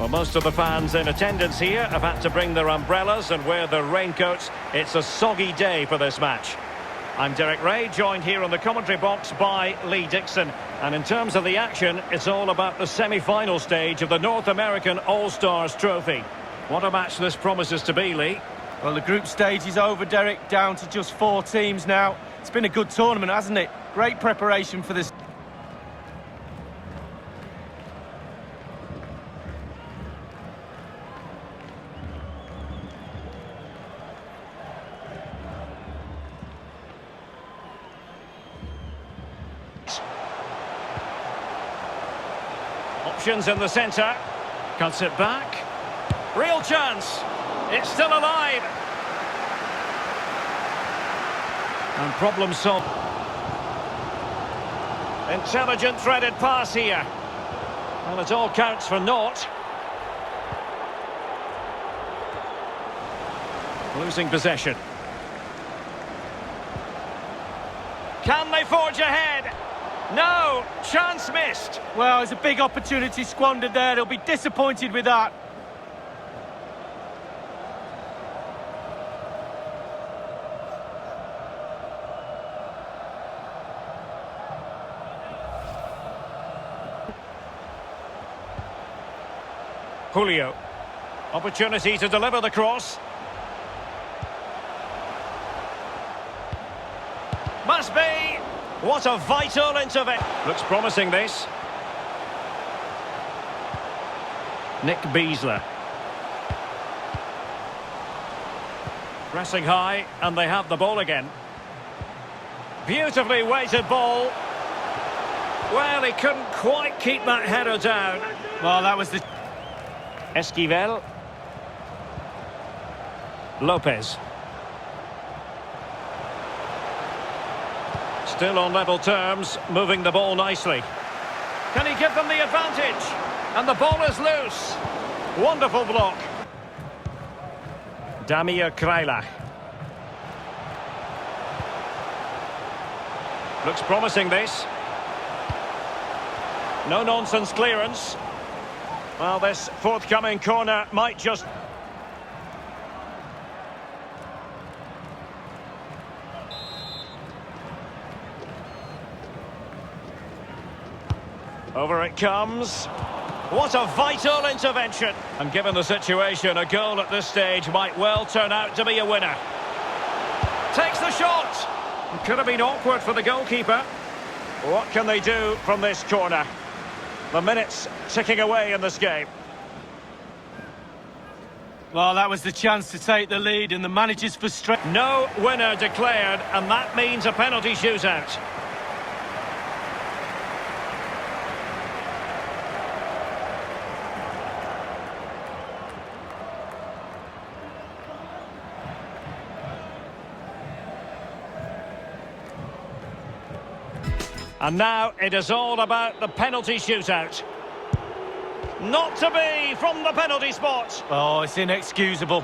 Well, most of the fans in attendance here have had to bring their umbrellas and wear their raincoats. It's a soggy day for this match. I'm Derek Ray, joined here on the commentary box by Lee Dixon. And in terms of the action, it's all about the semi-final stage of the North American All-Stars Trophy. What a match this promises to be, Lee. Well, the group stage is over, Derek, down to just 4 teams now. It's been a good tournament, hasn't it? Great preparation for this. Options in the centre. Cuts it back. Real chance. It's still alive. And problem solved. Intelligent threaded pass here. Well, it all counts for naught. Losing possession. Can they forge ahead? No, chance missed. Well, it's a big opportunity squandered there. They'll be disappointed with that. Julio. Opportunity to deliver the cross. Must be. What a vital intervention. Looks promising, this. Nick Beasler. Pressing high, and they have the ball again. Beautifully weighted ball. Well, he couldn't quite keep that header down. Well, that was the... Esquivel. Lopez. Still on level terms, moving the ball nicely. Can he give them the advantage? And the ball is loose. Wonderful block. Damir Kreilach. Looks promising, this. No-nonsense clearance. Well, this forthcoming corner might just... Over it comes. What a vital intervention. And given the situation, a goal at this stage might well turn out to be a winner. Takes the shot. Could have been awkward for the goalkeeper. What can they do from this corner? The minutes ticking away in this game. Well, that was the chance to take the lead, and the manager's frustrated. No winner declared, and that means a penalty shootout. And now it is all about the penalty shootout. Not to be from the penalty spot. Oh, it's inexcusable.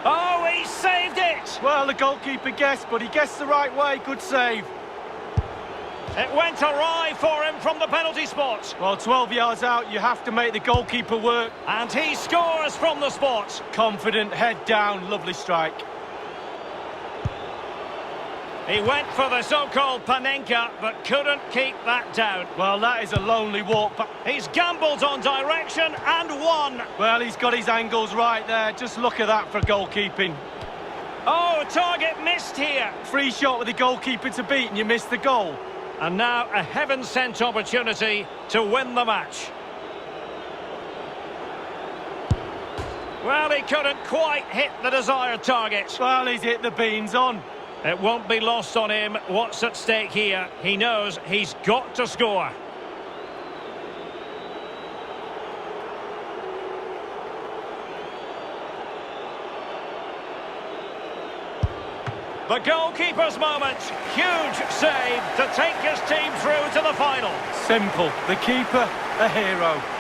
Oh, he saved it! Well, the goalkeeper guessed, but he guessed the right way. Good save. It went awry for him from the penalty spot. Well, 12 yards out, you have to make the goalkeeper work. And he scores from the spot. Confident, head down, lovely strike. He went for the so-called Panenka, but couldn't keep that down. Well, that is a lonely walk, but... He's gambled on direction and won. Well, he's got his angles right there. Just look at that for goalkeeping. Oh, target missed here. Free shot with the goalkeeper to beat, and you miss the goal. And now a heaven-sent opportunity to win the match. Well, he couldn't quite hit the desired target. Well, he's hit the beans on. It won't be lost on him what's at stake here. He knows he's got to score. The goalkeeper's moment. Huge save to take his team through to the final. Simple. The keeper, a hero.